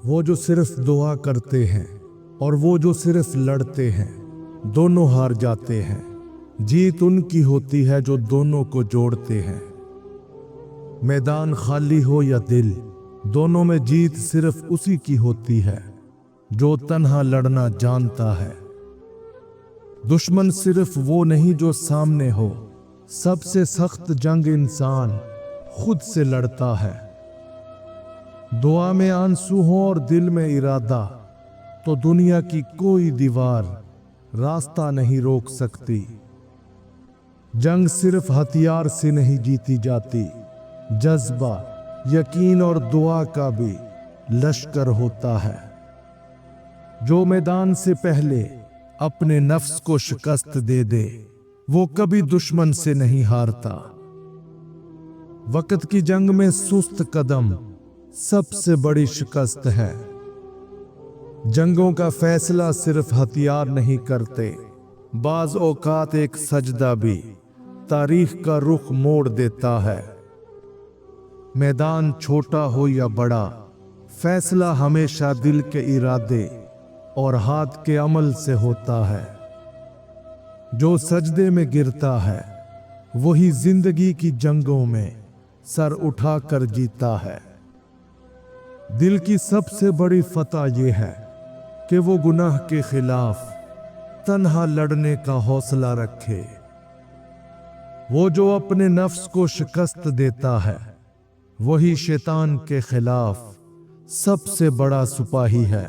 وہ جو صرف دعا کرتے ہیں اور وہ جو صرف لڑتے ہیں دونوں ہار جاتے ہیں۔ جیت ان کی ہوتی ہے جو دونوں کو جوڑتے ہیں۔ میدان خالی ہو یا دل، دونوں میں جیت صرف اسی کی ہوتی ہے جو تنہا لڑنا جانتا ہے۔ دشمن صرف وہ نہیں جو سامنے ہو، سب سے سخت جنگ انسان خود سے لڑتا ہے۔ دعا میں آنسو ہو اور دل میں ارادہ تو دنیا کی کوئی دیوار راستہ نہیں روک سکتی۔ جنگ صرف ہتھیار سے نہیں جیتی جاتی، جذبہ، یقین اور دعا کا بھی لشکر ہوتا ہے۔ جو میدان سے پہلے اپنے نفس کو شکست دے دے وہ کبھی دشمن سے نہیں ہارتا۔ وقت کی جنگ میں سست قدم سب سے بڑی شکست ہے۔ جنگوں کا فیصلہ صرف ہتھیار نہیں کرتے، بعض اوقات ایک سجدہ بھی تاریخ کا رخ موڑ دیتا ہے۔ میدان چھوٹا ہو یا بڑا، فیصلہ ہمیشہ دل کے ارادے اور ہاتھ کے عمل سے ہوتا ہے۔ جو سجدے میں گرتا ہے وہی زندگی کی جنگوں میں سر اٹھا کر جیتا ہے۔ دل کی سب سے بڑی فتح یہ ہے کہ وہ گناہ کے خلاف تنہا لڑنے کا حوصلہ رکھے۔ وہ جو اپنے نفس کو شکست دیتا ہے وہی شیطان کے خلاف سب سے بڑا سپاہی ہے۔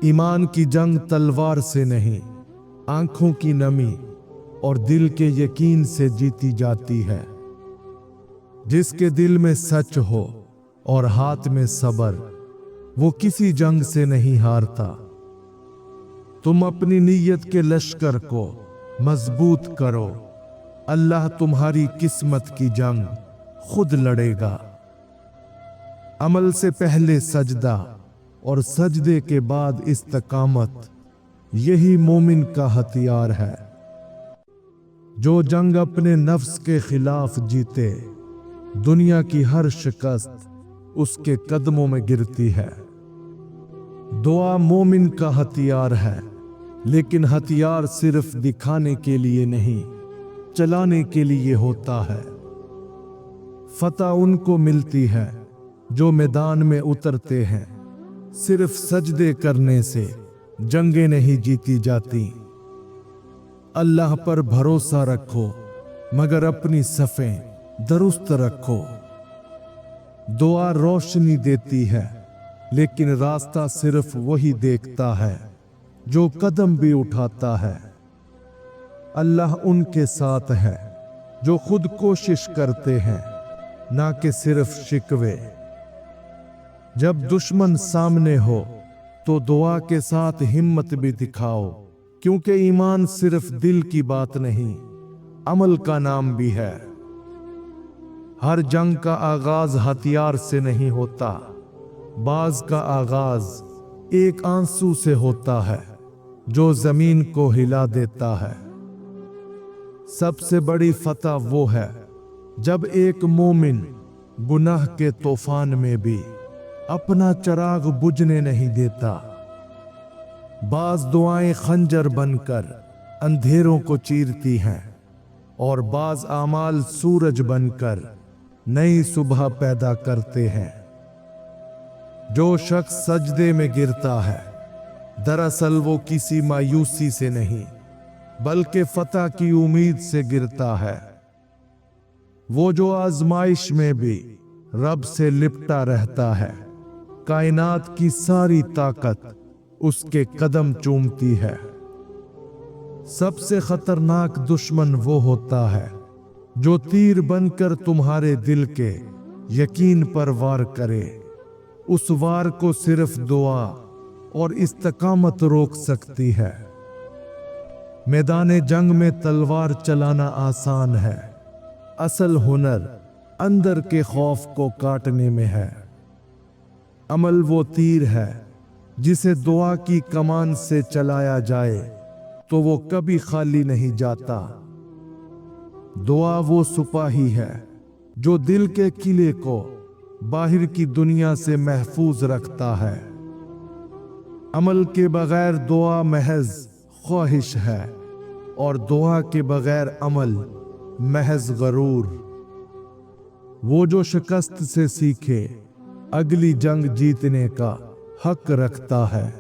ایمان کی جنگ تلوار سے نہیں، آنکھوں کی نمی اور دل کے یقین سے جیتی جاتی ہے۔ جس کے دل میں سچ ہو اور ہاتھ میں صبر، وہ کسی جنگ سے نہیں ہارتا۔ تم اپنی نیت کے لشکر کو مضبوط کرو، اللہ تمہاری قسمت کی جنگ خود لڑے گا۔ عمل سے پہلے سجدہ اور سجدے کے بعد استقامت، یہی مومن کا ہتھیار ہے۔ جو جنگ اپنے نفس کے خلاف جیتے، دنیا کی ہر شکست اس کے قدموں میں گرتی ہے۔ دعا مومن کا ہتھیار ہے، لیکن ہتھیار صرف دکھانے کے لیے نہیں، چلانے کے لیے ہوتا ہے۔ فتح ان کو ملتی ہے جو میدان میں اترتے ہیں۔ صرف سجدے کرنے سے جنگیں نہیں جیتی جاتی۔ اللہ پر بھروسہ رکھو مگر اپنی صفیں درست رکھو۔ دعا روشنی دیتی ہے لیکن راستہ صرف وہی دیکھتا ہے جو قدم بھی اٹھاتا ہے۔ اللہ ان کے ساتھ ہے جو خود کوشش کرتے ہیں، نہ کہ صرف شکوے۔ جب دشمن سامنے ہو تو دعا کے ساتھ ہمت بھی دکھاؤ، کیونکہ ایمان صرف دل کی بات نہیں، عمل کا نام بھی ہے۔ ہر جنگ کا آغاز ہتھیار سے نہیں ہوتا، بعض کا آغاز ایک آنسو سے ہوتا ہے جو زمین کو ہلا دیتا ہے۔ سب سے بڑی فتح وہ ہے جب ایک مومن گناہ کے طوفان میں بھی اپنا چراغ بجھنے نہیں دیتا۔ بعض دعائیں خنجر بن کر اندھیروں کو چیرتی ہیں اور بعض اعمال سورج بن کر نئی صبح پیدا کرتے ہیں۔ جو شخص سجدے میں گرتا ہے دراصل وہ کسی مایوسی سے نہیں بلکہ فتح کی امید سے گرتا ہے۔ وہ جو آزمائش میں بھی رب سے لپٹا رہتا ہے، کائنات کی ساری طاقت اس کے قدم چومتی ہے۔ سب سے خطرناک دشمن وہ ہوتا ہے جو تیر بن کر تمہارے دل کے یقین پر وار کرے۔ اس وار کو صرف دعا اور استقامت روک سکتی ہے۔ میدان جنگ میں تلوار چلانا آسان ہے، اصل ہنر اندر کے خوف کو کاٹنے میں ہے۔ عمل وہ تیر ہے جسے دعا کی کمان سے چلایا جائے تو وہ کبھی خالی نہیں جاتا۔ دعا وہ سپاہی ہے جو دل کے قلعے کو बाहिर की दुनिया से महफूज रखता है। अमल के बगैर दुआ महज ख्वाहिश है और दुआ के बगैर अमल महज गरूर। वो जो शिकस्त से सीखे अगली जंग जीतने का हक रखता है।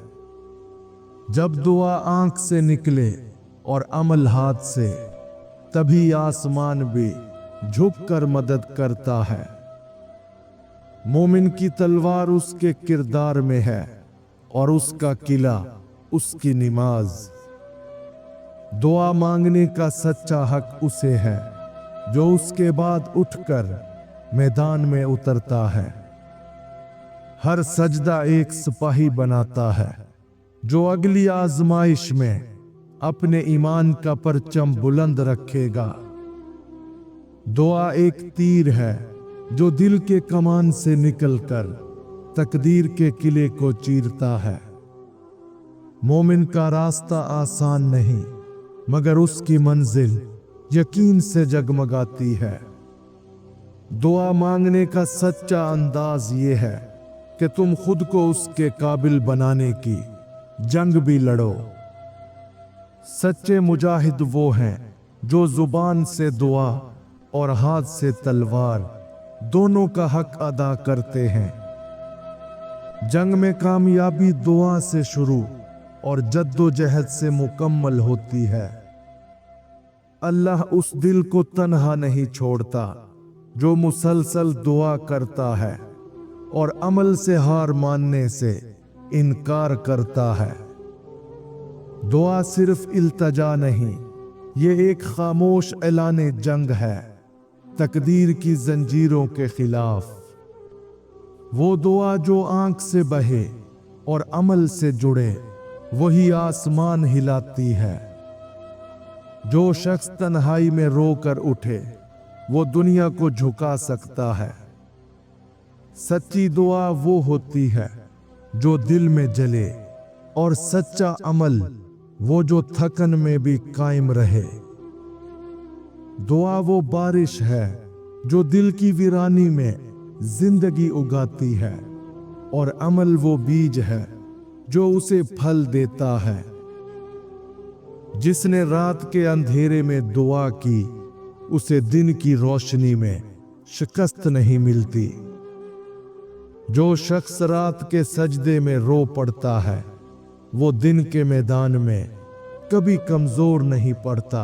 जब दुआ आंख से निकले और अमल हाथ से, तभी आसमान भी झुककर मदद करता है। मोमिन की तलवार उसके किरदार में है और उसका किला उसकी नमाज। दुआ मांगने का सच्चा हक उसे है जो उसके बाद उठकर मैदान में उतरता है। हर सजदा एक सिपाही बनाता है जो अगली आजमाइश में अपने ईमान का परचम बुलंद रखेगा। दुआ एक तीर है जो दिल के कमान से निकलकर तकदीर के किले को चीरता है। मोमिन का रास्ता आसान नहीं, मगर उसकी मंजिल यकीन से जगमगाती है। दुआ मांगने का सच्चा अंदाज ये है कि तुम खुद को उसके काबिल बनाने की जंग भी लड़ो। सच्चे मुजाहिद वो हैं जो जुबान से दुआ और हाथ से तलवार दोनों का हक अदा करते हैं। जंग में कामयाबी दुआ से शुरू और जद्दोजहद से मुकम्मल होती है। अल्लाह उस दिल को तन्हा नहीं छोड़ता जो मुसलसल दुआ करता है और अमल से हार मानने से इनकार करता है। दुआ सिर्फ इल्तजा नहीं, ये एक खामोश ऐलाने जंग है तकदीर की जंजीरों के खिलाफ। वो दुआ जो आंख से बहे और अमल से जुड़े, वही आसमान हिलाती है। जो शख्स तन्हाई में रोकर उठे, वो दुनिया को झुका सकता है। सच्ची दुआ वो होती है जो दिल में जले, और सच्चा अमल वो जो थकन में भी कायम रहे। दुआ वो बारिश है जो दिल की वीरानी में जिंदगी उगाती है, और अमल वो बीज है जो उसे फल देता है। जिसने रात के अंधेरे में दुआ की, उसे दिन की रोशनी में शिकस्त नहीं मिलती। जो शख्स रात के सजदे में रो पड़ता है, वो दिन के मैदान में कभी कमजोर नहीं पड़ता।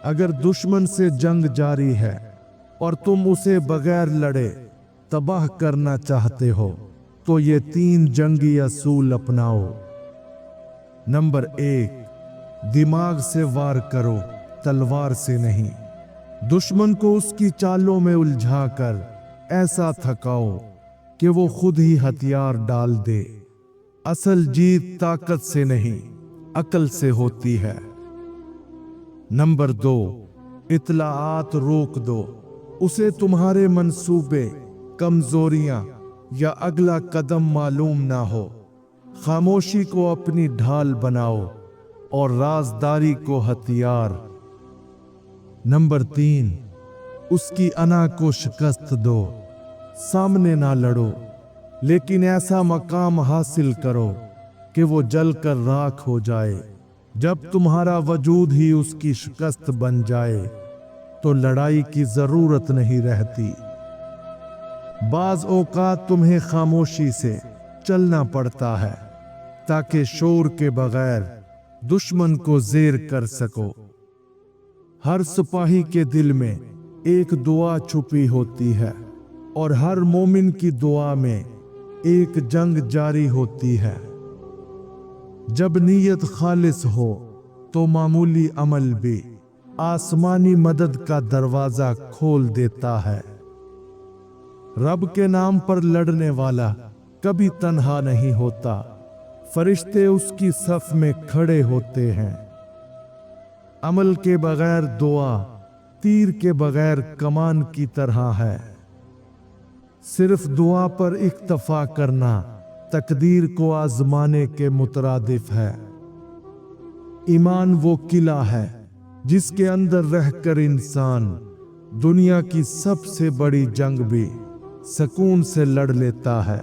अगर दुश्मन से जंग जारी है और तुम उसे बगैर लड़े तबाह करना चाहते हो, तो ये 3 जंगी असूल अपनाओ। नंबर 1, दिमाग से वार करो, तलवार से नहीं। दुश्मन को उसकी चालों में उलझाकर ऐसा थकाओ कि वो खुद ही हथियार डाल दे। असल जीत ताकत से नहीं, अकल से होती है। नंबर 2, इत्लाआत रोक दो। उसे तुम्हारे मंसूबे, कमजोरियां या अगला कदम मालूम ना हो। खामोशी को अपनी ढाल बनाओ और राजदारी को हथियार। नंबर 3, उसकी अना को शिकस्त दो। सामने ना लड़ो, लेकिन ऐसा मकाम हासिल करो कि वो जलकर राख हो जाए। जब तुम्हारा वजूद ही उसकी शिकस्त बन जाए, तो लड़ाई की जरूरत नहीं रहती। बाज औकात तुम्हें खामोशी से चलना पड़ता है ताकि शोर के बगैर दुश्मन को जेर कर सको। हर सिपाही के दिल में एक दुआ छुपी होती है, और हर मोमिन की दुआ में एक जंग जारी होती है। जब नीयत खालिस हो तो मामूली अमल भी आसमानी मदद का दरवाजा खोल देता है। रब के नाम पर लड़ने वाला कभी तन्हा नहीं होता, फरिश्ते उसकी सफ में खड़े होते हैं। अमल के बगैर दुआ तीर के बगैर कमान की तरह है। सिर्फ दुआ पर इक्तफा करना तकदीर को आजमाने के मुतरादिफ है। ईमान वो किला है जिसके अंदर रहकर इंसान दुनिया की सबसे बड़ी जंग भी سکون سے لڑ لیتا ہے۔